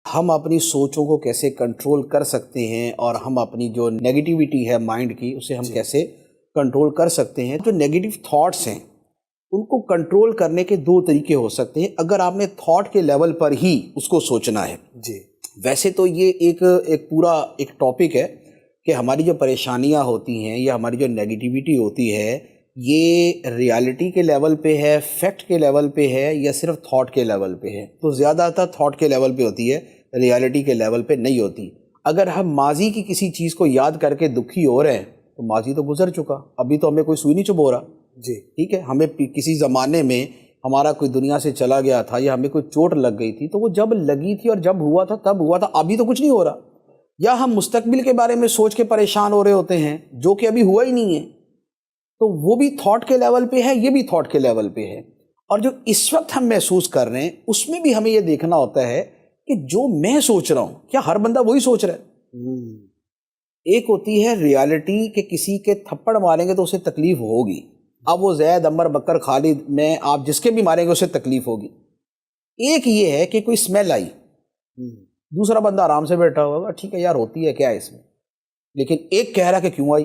ہم اپنی سوچوں کو کیسے کنٹرول کر سکتے ہیں اور ہم اپنی جو نیگیٹیوٹی ہے مائنڈ کی اسے ہم کیسے کنٹرول کر سکتے ہیں. جو نیگیٹو تھاٹس ہیں ان کو کنٹرول کرنے کے دو طریقے ہو سکتے ہیں اگر آپ نے تھاٹ کے لیول پر ہی اس کو سوچنا ہے. ویسے تو یہ ایک پورا ایک ٹاپک ہے کہ ہماری جو پریشانیاں ہوتی ہیں یا ہماری جو نیگیٹیوٹی ہوتی ہے یہ ریالٹی کے لیول پہ ہے، فیکٹ کے لیول پہ ہے یا صرف تھاٹ کے لیول پہ ہے. تو زیادہ تر تھاٹ کے لیول پہ ہوتی ہے، ریالٹی کے لیول پہ نہیں ہوتی. اگر ہم ماضی کی کسی چیز کو یاد کر کے دکھی ہو رہے ہیں تو ماضی تو گزر چکا، ابھی تو ہمیں کوئی سوئی نہیں چبو رہا. ٹھیک ہے، ہمیں کسی زمانے میں ہمارا کوئی دنیا سے چلا گیا تھا یا ہمیں کوئی چوٹ لگ گئی تھی تو وہ جب لگی تھی اور جب ہوا تھا تب ہوا تھا، ابھی تو کچھ نہیں ہو رہا. یا ہم مستقبل کے بارے میں سوچ کے پریشان ہو رہے ہوتے ہیں جو کہ ابھی ہوا ہی نہیں ہے، تو وہ بھی تھاٹ کے لیول پہ ہے، یہ بھی تھاٹ کے لیول پہ ہے. اور جو اس وقت ہم محسوس کر رہے ہیں اس میں بھی ہمیں یہ دیکھنا ہوتا ہے کہ جو میں سوچ رہا ہوں کیا ہر بندہ وہی سوچ رہا ہے. ایک ہوتی ہے ریالٹی کہ کسی کے تھپڑ ماریں گے تو اسے تکلیف ہوگی، اب وہ زید، عمر، بکر، خالد، میں، آپ جس کے بھی ماریں گے اسے تکلیف ہوگی. ایک یہ ہے کہ کوئی سمیل آئی، دوسرا بندہ آرام سے بیٹھا ہوگا، ٹھیک ہے یار ہوتی ہے کیا اس میں، لیکن ایک کہہ رہا کہ کیوں آئی.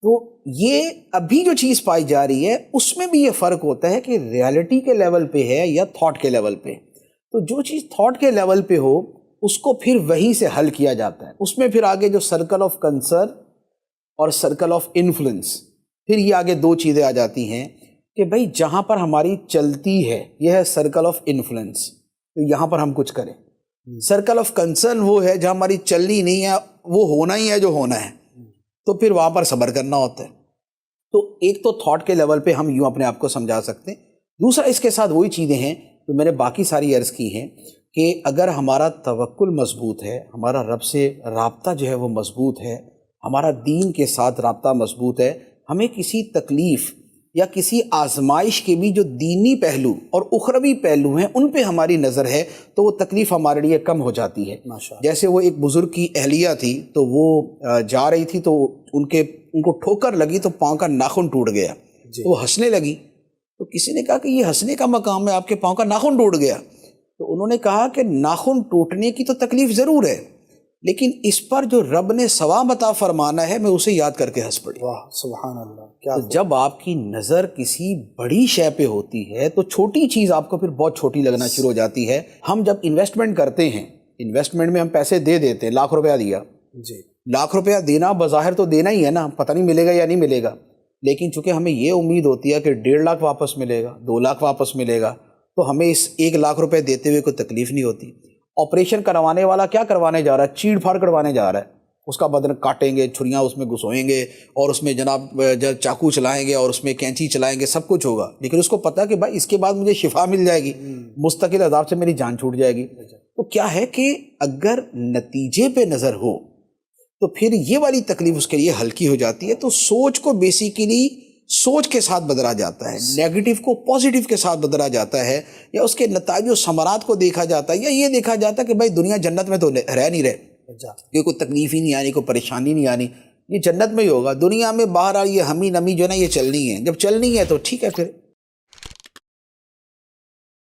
تو یہ ابھی جو چیز پائی جا رہی ہے اس میں بھی یہ فرق ہوتا ہے کہ ریالٹی کے لیول پہ ہے یا تھاٹ کے لیول پہ. تو جو چیز تھاٹ کے لیول پہ ہو اس کو پھر وہیں سے حل کیا جاتا ہے. اس میں پھر آگے جو سرکل آف کنسرن اور سرکل آف انفلوئنس، پھر یہ آگے دو چیزیں آ جاتی ہیں کہ بھائی جہاں پر ہماری چلتی ہے یہ ہے سرکل آف انفلوئنس، تو یہاں پر ہم کچھ کریں. سرکل آف کنسرن وہ ہے جہاں ہماری چلنی نہیں ہے، وہ ہونا ہی ہے جو ہونا ہے، تو پھر وہاں پر صبر کرنا ہوتا ہے. تو ایک تو تھاٹ کے لیول پہ ہم یوں اپنے آپ کو سمجھا سکتے ہیں. دوسرا اس کے ساتھ وہی چیزیں ہیں جو میں نے باقی ساری عرض کی ہیں کہ اگر ہمارا توکل مضبوط ہے، ہمارا رب سے رابطہ جو ہے وہ مضبوط ہے، ہمارا دین کے ساتھ رابطہ مضبوط ہے، ہمیں کسی تکلیف یا کسی آزمائش کے بھی جو دینی پہلو اور اخروی پہلو ہیں ان پہ ہماری نظر ہے تو وہ تکلیف ہمارے لیے کم ہو جاتی ہے. جیسے وہ ایک بزرگ کی اہلیہ تھی تو وہ جا رہی تھی تو ان کو ٹھوکر لگی تو پاؤں کا ناخن ٹوٹ گیا. تو وہ ہنسنے لگی تو کسی نے کہا کہ یہ ہنسنے کا مقام ہے، آپ کے پاؤں کا ناخن ٹوٹ گیا. تو انہوں نے کہا کہ ناخن ٹوٹنے کی تو تکلیف ضرور ہے لیکن اس پر جو رب نے ثواب عطا فرمانا ہے میں اسے یاد کر کے ہنس پڑی. واہ سبحان اللہ. کیا تو جب آپ کی نظر کسی بڑی شے پہ ہوتی ہے تو چھوٹی چیز آپ کو پھر بہت چھوٹی لگنا شروع ہو جاتی ہے. ہم جب انویسٹمنٹ کرتے ہیں، انویسٹمنٹ میں ہم پیسے دے دیتے ہیں، ₹1,00,000 دیا، ₹1,00,000 دینا بظاہر تو دینا ہی ہے نا، پتہ نہیں ملے گا یا نہیں ملے گا، لیکن چونکہ ہمیں یہ امید ہوتی ہے کہ 1.5 لاکھ واپس ملے گا، 2 لاکھ واپس ملے گا، تو ہمیں اس ₹1,00,000 دیتے ہوئے کوئی تکلیف نہیں ہوتی. آپریشن کروانے والا کیا کروانے جا رہا ہے؟ چیڑ پھاڑ کروانے جا رہا ہے. اس کا بدن کاٹیں گے، چھریاں اس میں گھسوئیں گے اور اس میں جناب چاقو چلائیں گے اور اس میں کینچی چلائیں گے، سب کچھ ہوگا، لیکن اس کو پتہ ہے کہ بھائی اس کے بعد مجھے شفا مل جائے گی، مستقل عذاب سے میری جان چھوٹ جائے گی. تو کیا ہے کہ اگر نتیجے پہ نظر ہو تو پھر یہ والی تکلیف اس کے لیے ہلکی ہو جاتی ہے. تو سوچ کو بیسیکلی سوچ کے ساتھ بدلا جاتا ہے، نیگیٹو کو پازیٹیو کے ساتھ بدلا جاتا ہے، یا اس کے نتائج و ثمرات کو دیکھا جاتا ہے، یا یہ دیکھا جاتا ہے کہ بھائی دنیا جنت میں تو رہ نہیں رہے کہ کوئی تکلیف ہی نہیں آنی، کوئی پریشانی نہیں آنی، یہ جنت میں ہی ہوگا. دنیا میں باہر یہ ہمی نمی جو ہے نا یہ چلنی ہے، جب چلنی ہے تو ٹھیک ہے پھر